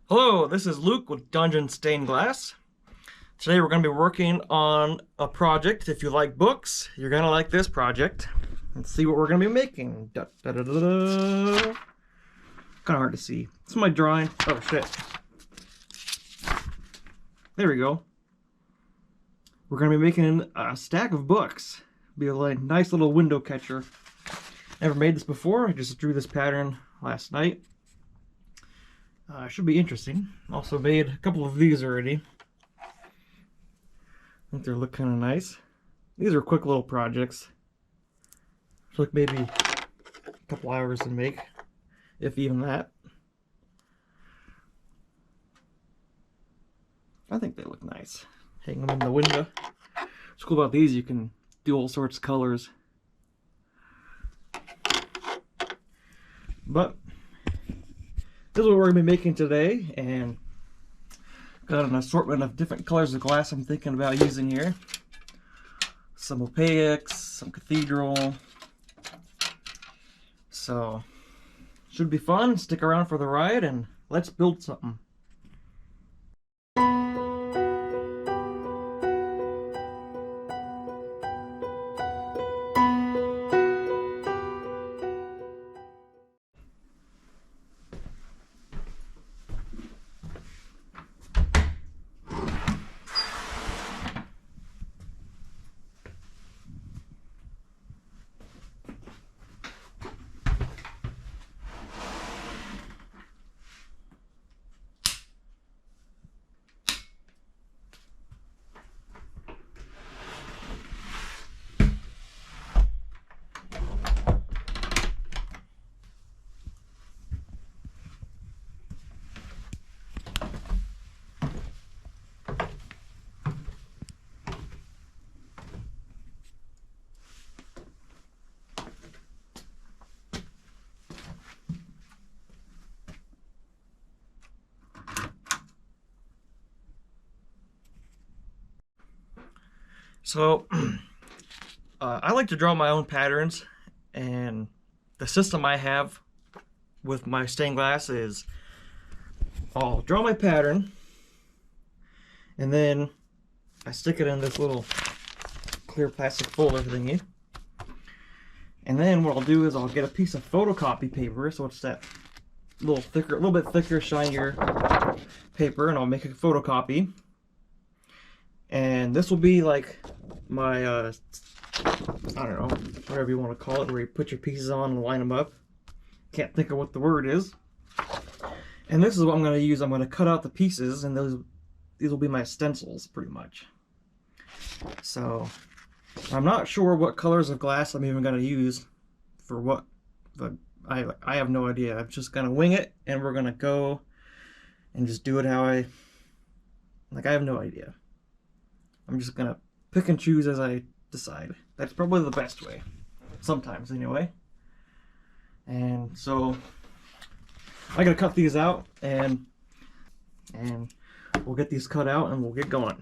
Hello, this is Luke with Dungeon Stained Glass. Today we're going to be working on a project. If you like books, you're going to like this project. Let's see what we're going to be making. Da, da, da, da, da. Kind of hard to see. This is my drawing. Oh shit. There we go. We're going to be making a stack of books. Be a nice little window catcher. Never made this before. I just drew this pattern last night. Should be interesting. Also made a couple of these already. I think they look kind of nice. These are quick little projects. Took maybe a couple hours to make, if even that. I think they look nice. Hang them in the window. What's cool about these, you can do all sorts of colors. But this is what we're going to be making today, and got an assortment of different colors of glass I'm thinking about using here. Some opaques, some cathedral. So, should be fun. Stick around for the ride and let's build something. So, I like to draw my own patterns, and the system I have with my stained glass is I'll draw my pattern, and then I stick it in this little clear plastic folder thingy. And then what I'll do is I'll get a piece of photocopy paper, so it's that little thicker, a little bit thicker, shinier paper, and I'll make a photocopy. And this will be like my, I don't know, whatever you want to call it, where you put your pieces on and line them up. Can't think of what the word is. And this is what I'm going to use. I'm going to cut out the pieces, and these will be my stencils, pretty much. So, I'm not sure what colors of glass I'm even going to use for what, but I have no idea. I'm just going to wing it, and we're going to go and just do it how I have no idea. I'm just gonna pick and choose as I decide. That's probably the best way. Sometimes, anyway. And so, I gotta cut these out, and we'll get these cut out, and we'll get going.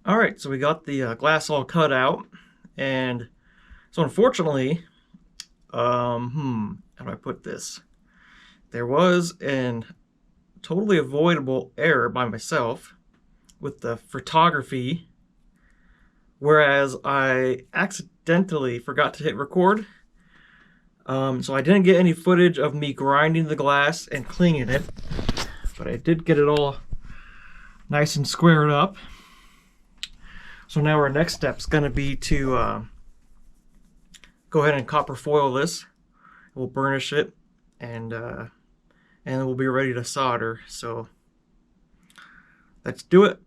All right, so we got the glass all cut out, and so unfortunately, how do I put this? There was an totally avoidable error by myself with the photography, whereas I accidentally forgot to hit record. So I didn't get any footage of me grinding the glass and cleaning it, but I did get it all nice and squared up. So now our next step is going to be to go ahead and copper foil this. We'll burnish it, and we'll be ready to solder. So let's do it.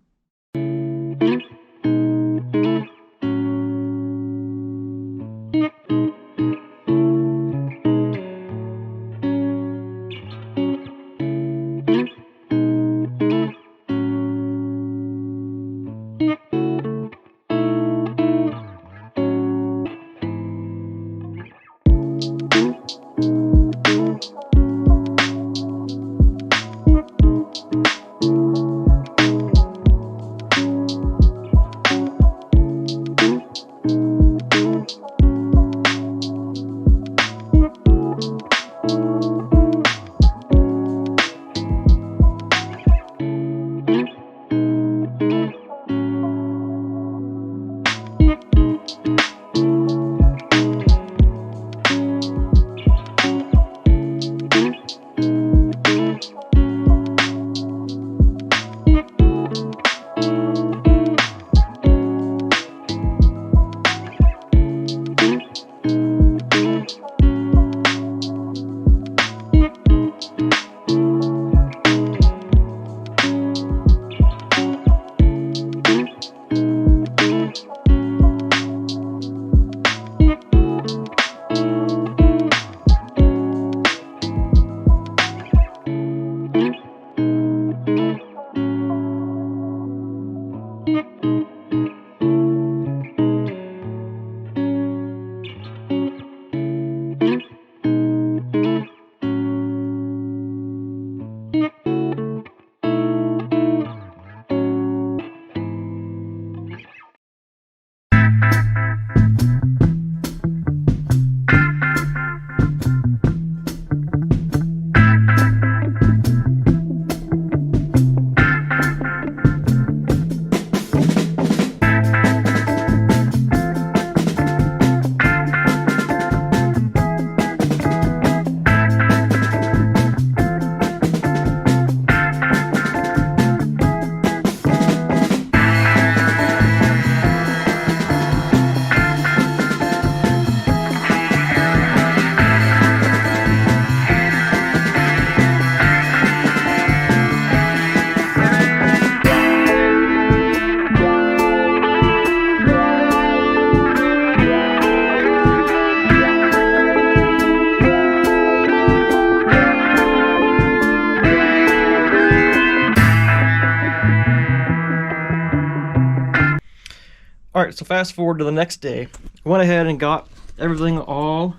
All right, so fast forward to the next day. I went ahead and got everything all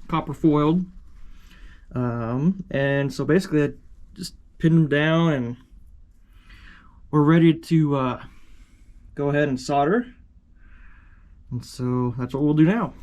copper foiled. And so basically I just pinned them down and we're ready to go ahead and solder. And so that's what we'll do now.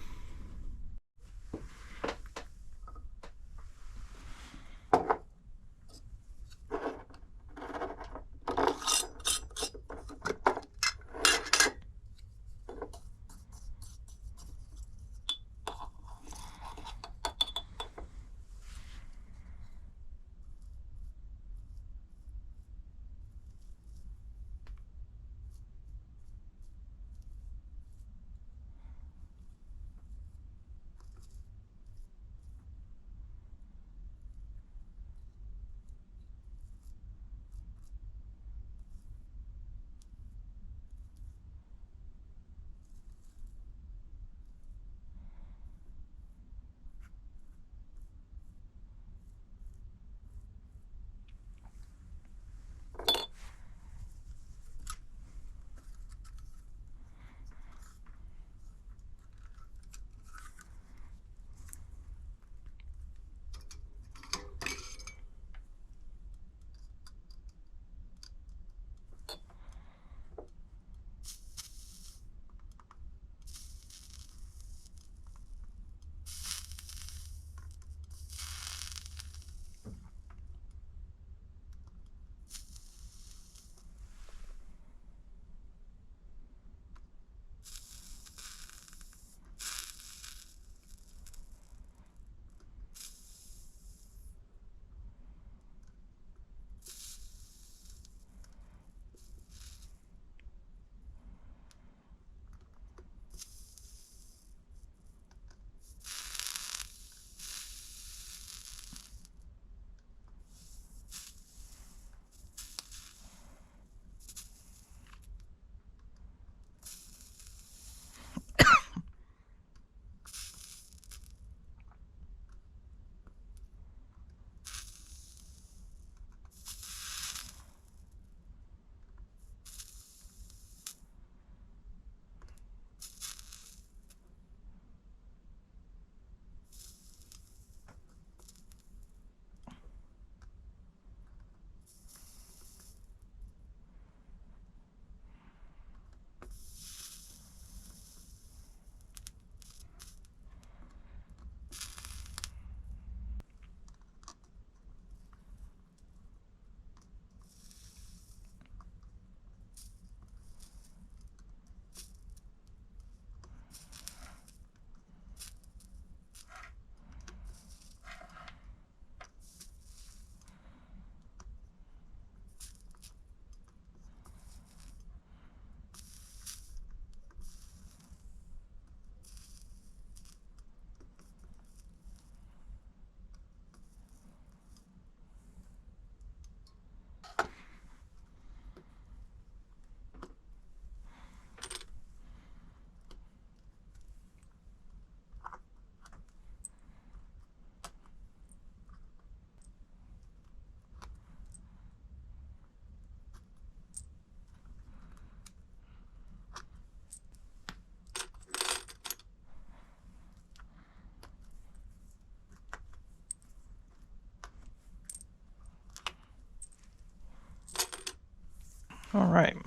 All right.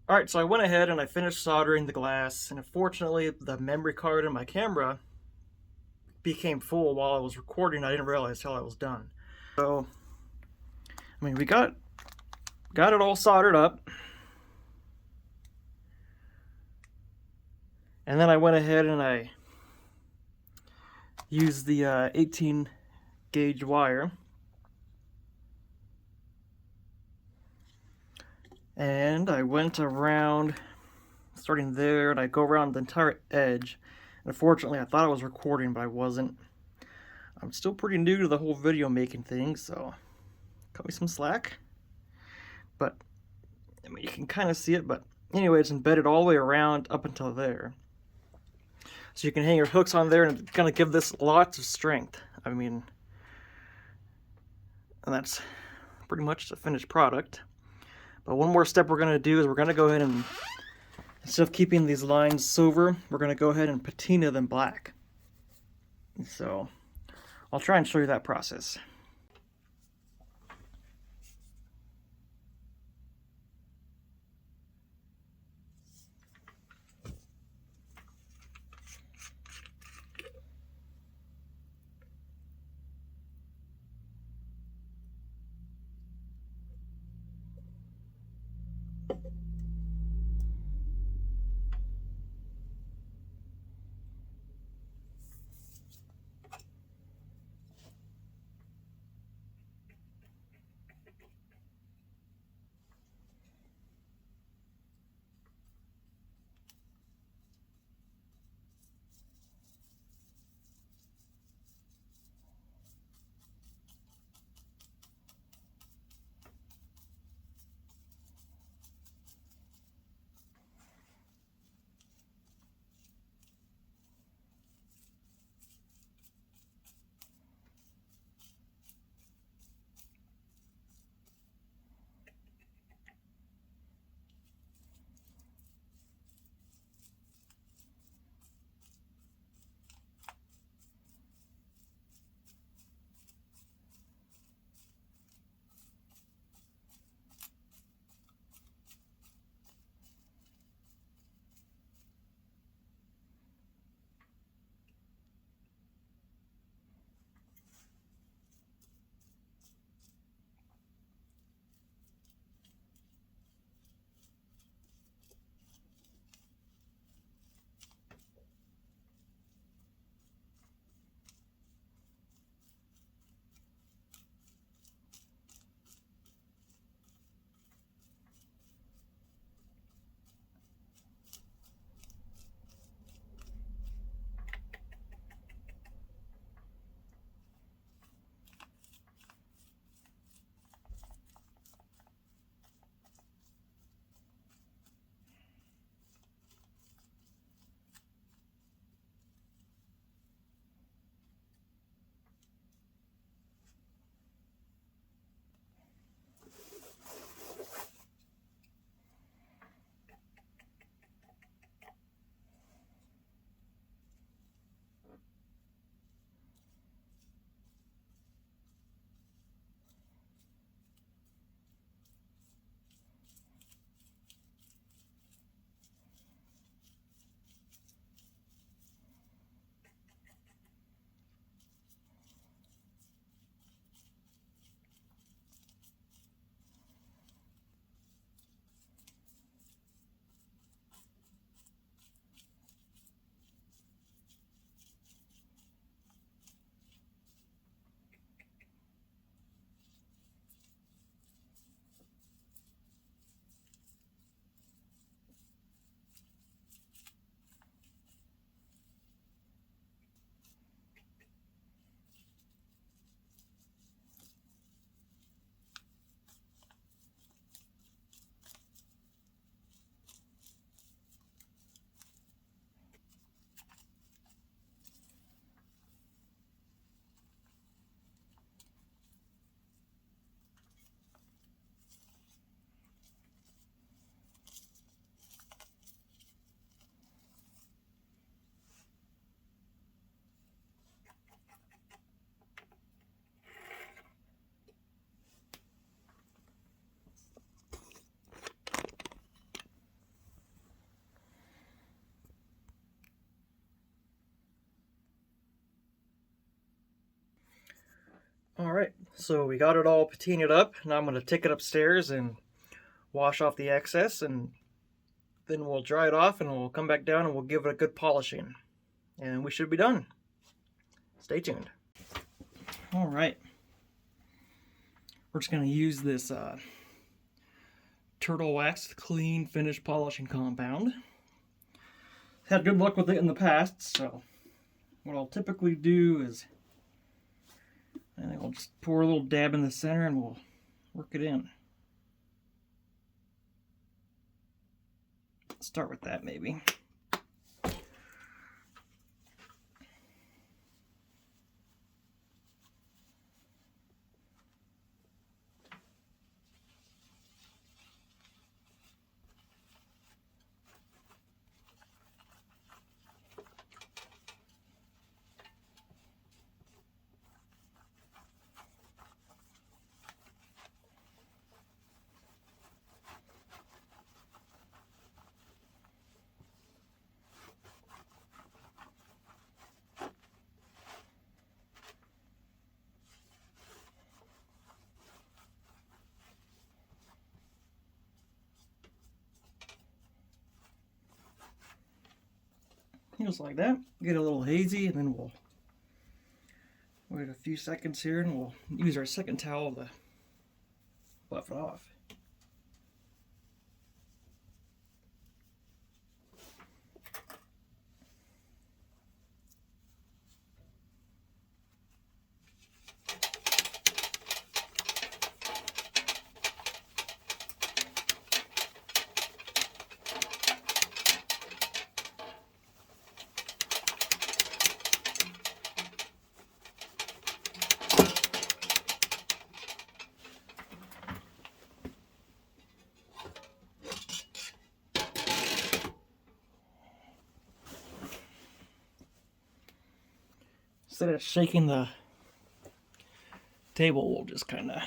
Alright, so I went ahead and I finished soldering the glass, and unfortunately the memory card in my camera became full while I was recording. I didn't realize till I was done. So, I mean, we got it all soldered up. And then I went ahead and I used the 18 gauge wire. And I went around, starting there, and I go around the entire edge. And unfortunately, I thought I was recording, but I wasn't. I'm still pretty new to the whole video making thing, so cut me some slack. But, I mean, you can kind of see it, but anyway, it's embedded all the way around up until there. So you can hang your hooks on there and it's gonna give this lots of strength. I mean, and that's pretty much the finished product. But one more step we're gonna do is we're gonna go ahead and, instead of keeping these lines silver, we're gonna go ahead and patina them black. So I'll try and show you that process. Alright, so we got it all patinaed up. Now I'm going to take it upstairs and wash off the excess, and then we'll dry it off and we'll come back down and we'll give it a good polishing. And we should be done. Stay tuned. All right. We're just going to use this Turtle Wax Clean Finish Polishing Compound. Had good luck with it in the past, so what I'll typically do is I'll just pour a little dab in the center and we'll work it in. Start with that maybe. Just like that. Get a little hazy, and then we'll wait a few seconds here, and we'll use our second towel to buff it off. Instead of shaking the table, we'll just kind of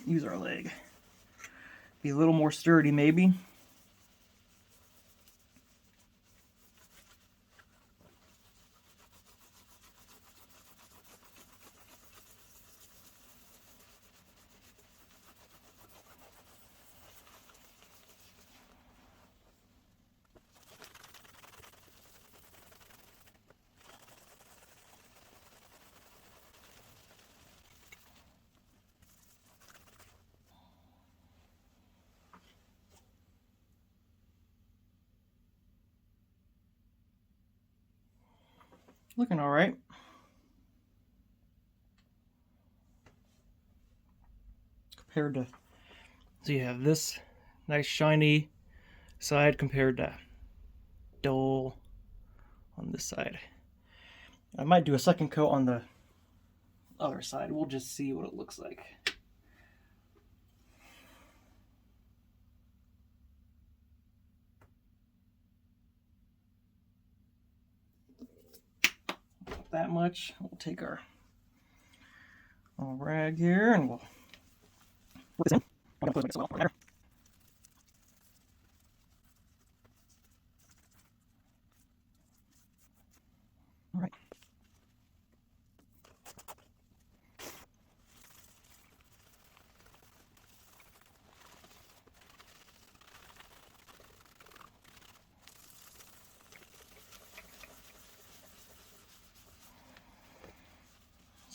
use our leg. Be a little more sturdy maybe. Looking all right. Compared to, so you have this nice shiny side compared to dull on this side. I might do a second coat on the other side. We'll just see what it looks like. Not that much. We'll take our little rag here and we'll put this in. I'm going to put it as well. All right.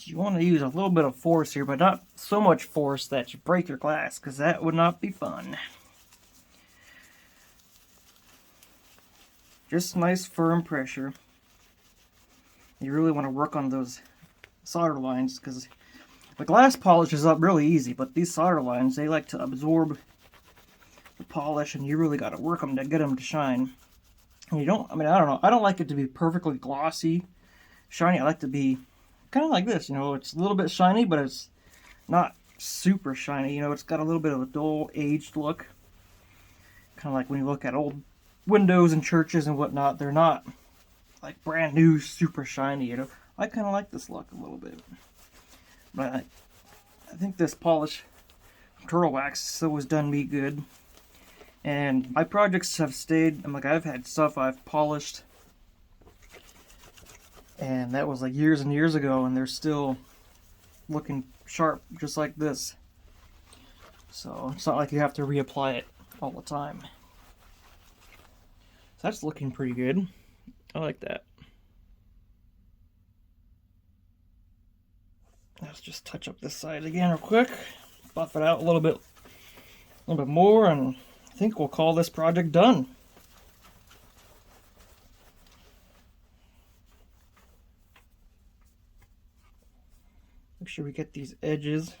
You want to use a little bit of force here, but not so much force that you break your glass, because that would not be fun. Just nice firm pressure. You really want to work on those solder lines, because the glass polishes up really easy, but these solder lines, they like to absorb the polish, and you really got to work them to get them to shine. And you don't, I mean, I don't know, I don't like it to be perfectly glossy, shiny. I like to be kind of like this, you know, it's a little bit shiny, but it's not super shiny, you know, it's got a little bit of a dull, aged look. Kind of like when you look at old windows in churches and whatnot, they're not like brand new, super shiny, you know. I kind of like this look a little bit. But I think this polish from Turtle Wax still has done me good. And my projects have stayed, I'm like, I've had stuff I've polished and that was like years and years ago, and they're still looking sharp just like this. So it's not like you have to reapply it all the time. So that's looking pretty good. I like that. Let's just touch up this side again real quick. Buff it out a little bit more, and I think we'll call this project done. Make sure we get these edges.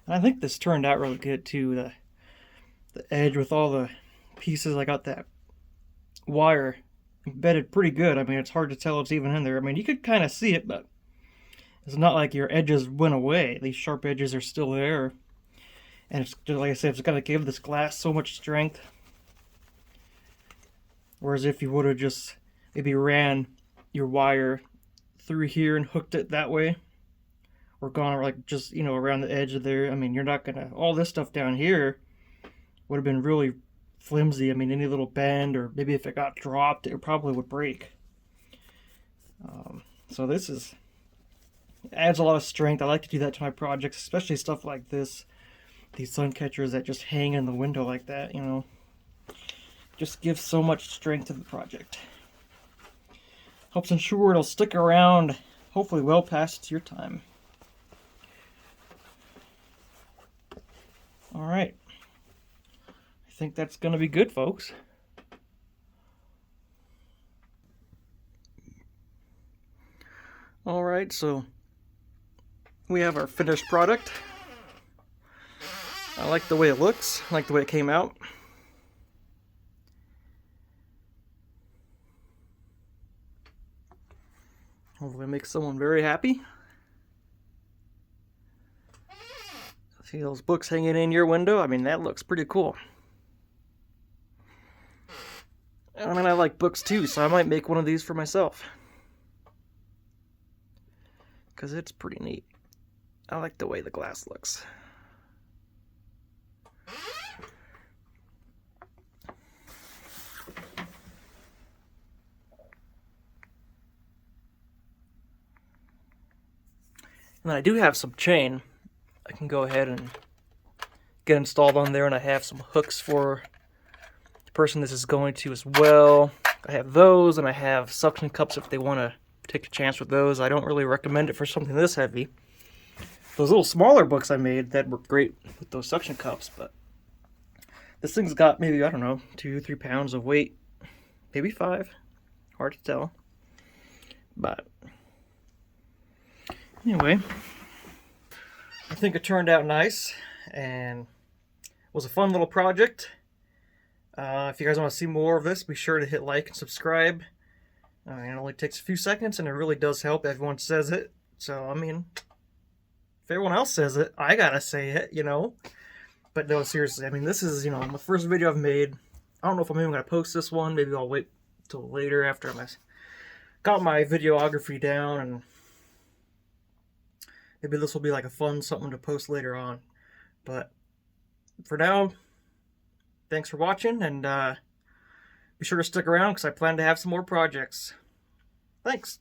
And I think this turned out really good too. The edge with all the pieces, I got that wire embedded pretty good. I mean, it's hard to tell it's even in there. I mean, you could kind of see it, but it's not like your edges went away. These sharp edges are still there. And it's just, like I said, it's got to give this glass so much strength. Whereas if you would have just maybe ran your wire through here and hooked it that way, or gone like just, you know, around the edge of there, I mean, you're not gonna, all this stuff down here would have been really flimsy. I mean, any little bend, or maybe if it got dropped, it probably would break. So this adds a lot of strength. I like to do that to my projects, especially stuff like this. These sun catchers that just hang in the window like that, you know, just gives so much strength to the project. Helps ensure it'll stick around, hopefully well past your time. All right, I think that's gonna be good, folks. All right, so we have our finished product. I like the way it looks, I like the way it came out. Hopefully make someone very happy. See those books hanging in your window? I mean, that looks pretty cool. I mean, I like books too, so I might make one of these for myself. Because it's pretty neat. I like the way the glass looks. And then I do have some chain I can go ahead and get installed on there, and I have some hooks for the person this is going to as well. I have those, and I have suction cups if they want to take a chance with those. I don't really recommend it for something this heavy. Those little smaller books I made, that were great with those suction cups, but this thing's got maybe, I don't know, 2-3 pounds of weight, maybe 5, hard to tell. But anyway, I think it turned out nice, and was a fun little project. If you guys want to see more of this, be sure to hit like and subscribe. It only takes a few seconds, and it really does help. Everyone says it, so I mean, if everyone else says it, I gotta say it, you know. But no, seriously, I mean, this is, you know, the first video I've made. I don't know if I'm even gonna post this one. Maybe I'll wait till later after I got my videography down, and maybe this will be like a fun something to post later on. But for now, thanks for watching, and be sure to stick around because I plan to have some more projects. Thanks.